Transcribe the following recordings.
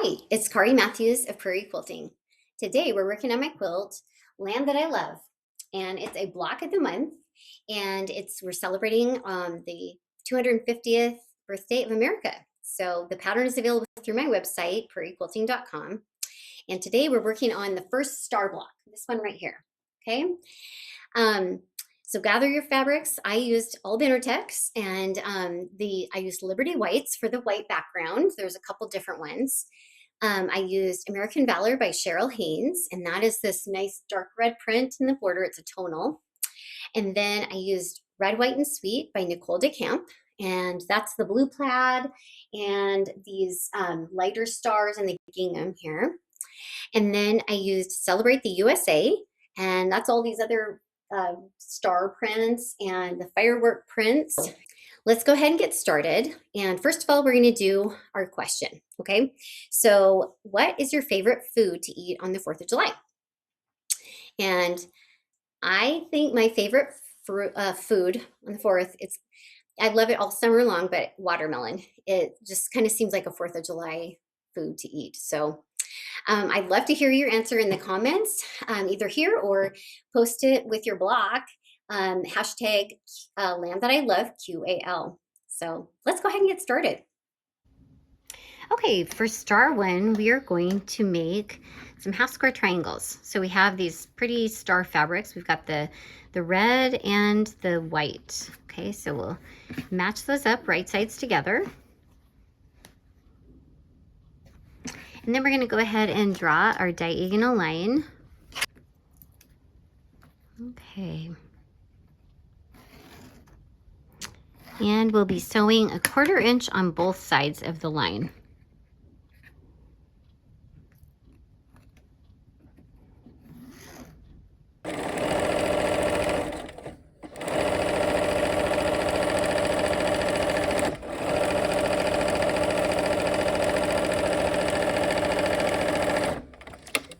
Hi, it's Kari Mathews of Prairie Quilting. Today we're working on my quilt, Land That I Love, and it's a block of the month, and we're celebrating the 250th birthday of America. So the pattern is available through my website, prairiequilting.com, and today we're working on the first star block, this one right here, okay? So gather your fabrics. I used all Intertex, and I used Liberty Whites for the white background. There's a couple different ones. I used American Valor by Cheryl Haynes, and that is this nice dark red print in the border. It's a tonal. And then I used Red, White, and Sweet by Nicole DeCamp, and that's the blue plaid and these lighter stars and the gingham here. And then I used Celebrate the USA, and that's all these other star prints and the firework prints. Let's go ahead and get started. And first of all, we're going to do our question. Okay. So, what is your favorite food to eat on the 4th of July? And I think my favorite food on the 4th, I love it all summer long, but watermelon. It just kind of seems like a 4th of July food to eat. So, I'd love to hear your answer in the comments, either here or post it with your block, hashtag Land That I Love, QAL. So let's go ahead and get started. Okay, for star one, we are going to make some half square triangles. So we have these pretty star fabrics. We've got the red and the white. Okay, so we'll match those up right sides together. And then we're going to go ahead and draw our diagonal line. Okay. And we'll be sewing 1/4 inch on both sides of the line.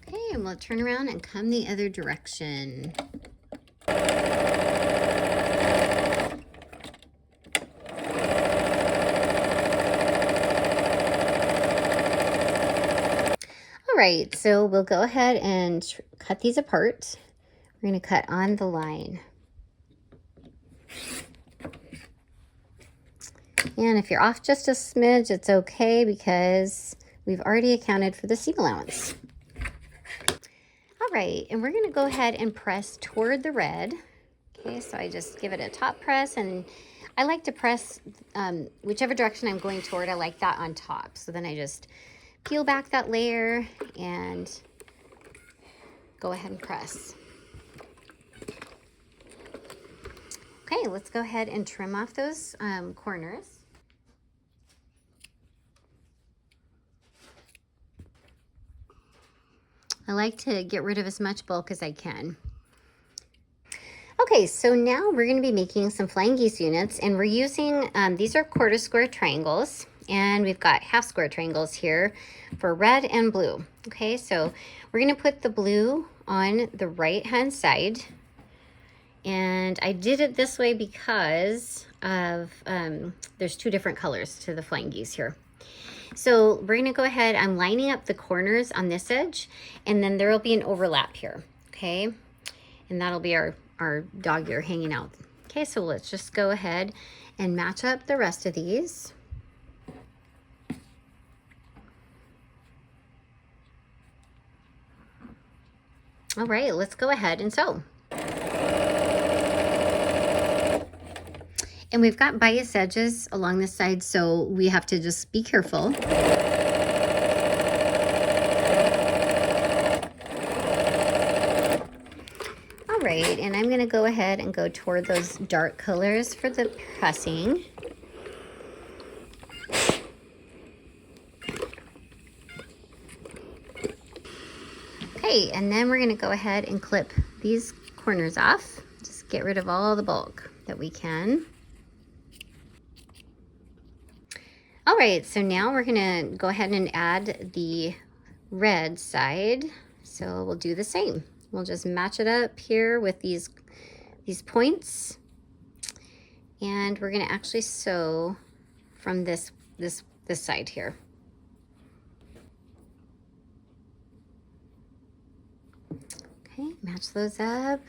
Okay, and we'll turn around and come the other direction. All right, so we'll go ahead and cut these apart. We're going to cut on the line. And if you're off just a smidge, it's okay because we've already accounted for the seam allowance. All right, and we're going to go ahead and press toward the red. Okay, so I just give it a top press, and I like to press whichever direction I'm going toward. I like that on top. So then I just peel back that layer and go ahead and press. Okay, let's go ahead and trim off those corners. I like to get rid of as much bulk as I can. Okay, so now we're going to be making some flying geese units, and we're using, these are 1/4 square triangles, and we've got half square triangles here for red and blue. Okay, so we're going to put the blue on the right hand side, and I did it this way because of there's 2 different colors to the flying geese here. So we're going to go ahead, I'm lining up the corners on this edge, and then there will be an overlap here. Okay, and that'll be our dog ear hanging out. Okay, so let's just go ahead and match up the rest of these. All right, let's go ahead and sew. And we've got bias edges along the side, so we have to just be careful. All right, and I'm going to go ahead and go toward those dark colors for the pressing. Okay, and then we're going to go ahead and clip these corners off. Just get rid of all the bulk that we can. All right, so now we're going to go ahead and add the red side. So we'll do the same. We'll just match it up here with these points, and we're going to actually sew from this side here. Okay, match those up.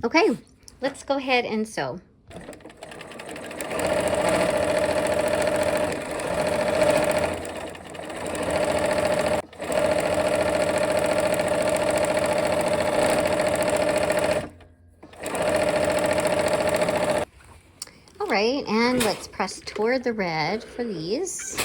Okay, let's go ahead and sew. All right, and let's press toward the red for these.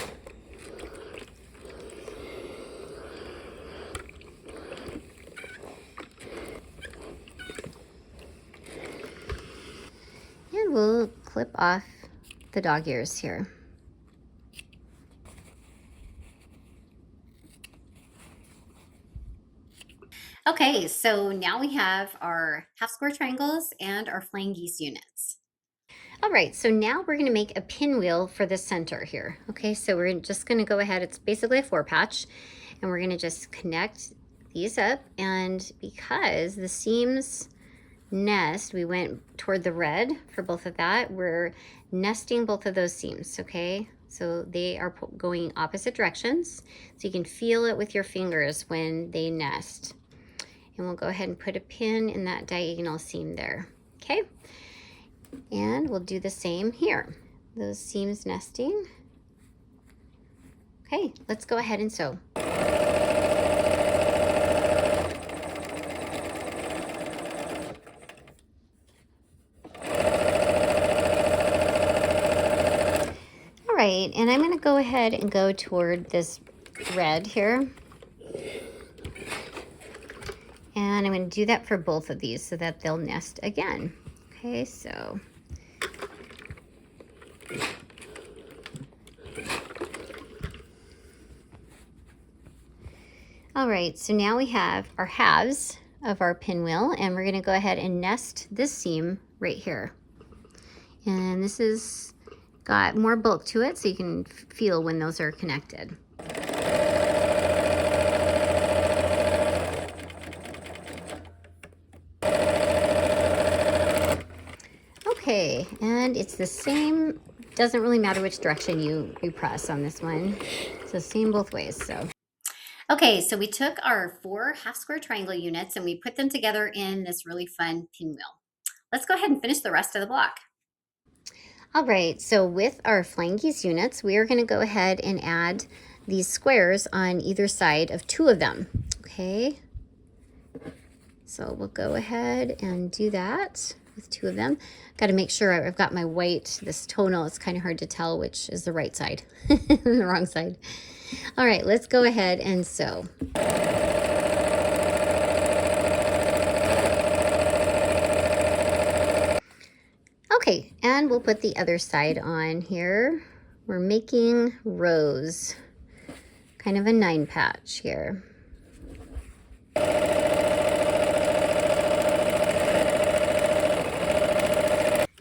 And we'll clip off the dog ears here. Okay, so now we have our half square triangles and our flying geese units. All right, so now we're gonna make a pinwheel for the center here. Okay, so we're just gonna go ahead, it's basically a 4-patch, and we're gonna just connect these up, and because the seams nest, we went toward the red for both of that, we're nesting both of those seams, okay? So they are going opposite directions, so you can feel it with your fingers when they nest. And we'll go ahead and put a pin in that diagonal seam there, okay? And we'll do the same here. Those seams nesting. Okay, let's go ahead and sew. All right, and I'm gonna go ahead and go toward this red here. And I'm gonna do that for both of these so that they'll nest again. Okay, so. All right, so now we have our halves of our pinwheel, and we're gonna go ahead and nest this seam right here. And this is got more bulk to it, so you can feel when those are connected. Okay, and it's the same, doesn't really matter which direction you press on this one. So same both ways, so. Okay, so we took our 4 half square triangle units and we put them together in this really fun pinwheel. Let's go ahead and finish the rest of the block. All right, so with our flying geese units, we are gonna go ahead and add these squares on either side of 2 of them, okay? So we'll go ahead and do that with 2 of them. Got to make sure I've got my white, this tonal, it's kind of hard to tell which is the right side and the wrong side. All right, let's go ahead and sew. Okay, and we'll put the other side on here. We're making rows, kind of a 9-patch here.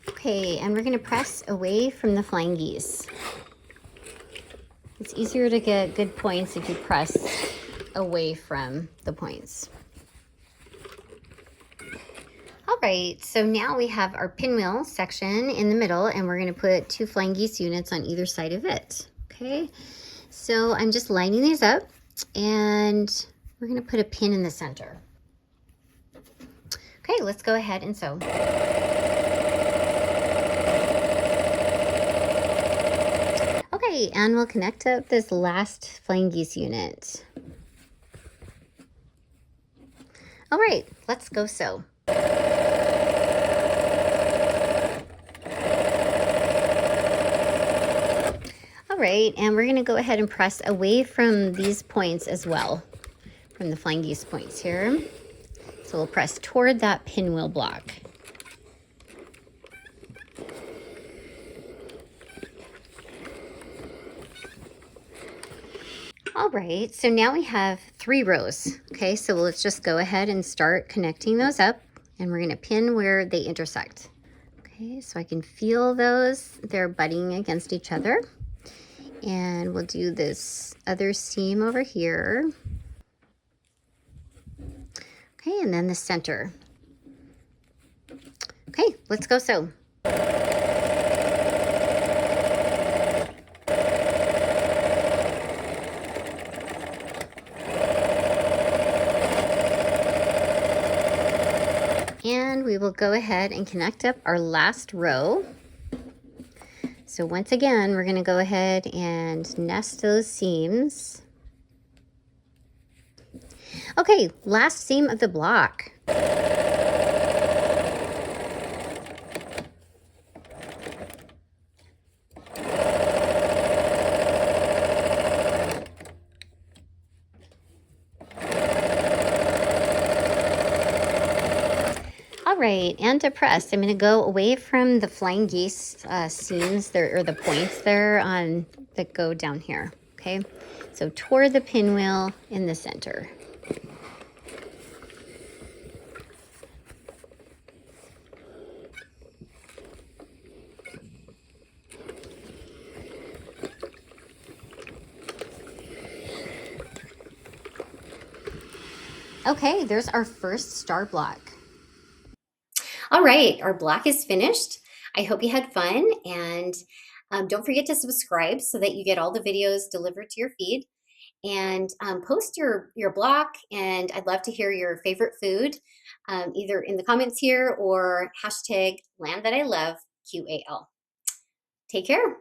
Okay, and we're gonna press away from the flying geese. It's easier to get good points if you press away from the points. All right, so now we have our pinwheel section in the middle, and we're gonna put 2 flying geese units on either side of it, okay? So I'm just lining these up, and we're gonna put a pin in the center. Okay, let's go ahead and sew. Okay, and we'll connect up this last flying geese unit. All right, let's go sew. All right, and we're gonna go ahead and press away from these points as well, from the flying geese points here. So we'll press toward that pinwheel block. All right, so now we have 3 rows. Okay, so let's just go ahead and start connecting those up, and we're gonna pin where they intersect. Okay, so I can feel those, they're butting against each other. And we'll do this other seam over here. Okay, and then the center. Okay, let's go sew. will go ahead and connect up our last row. So once again, we're going to go ahead and nest those seams. Okay, last seam of the block. All right, and to press, I'm going to go away from the flying geese seams there, or the points there on that go down here. Okay, so toward the pinwheel in the center. Okay, there's our first star block. All right, our block is finished. I hope you had fun, and don't forget to subscribe so that you get all the videos delivered to your feed. And post your block, and I'd love to hear your favorite food, either in the comments here or hashtag land that I love QAL. Take care.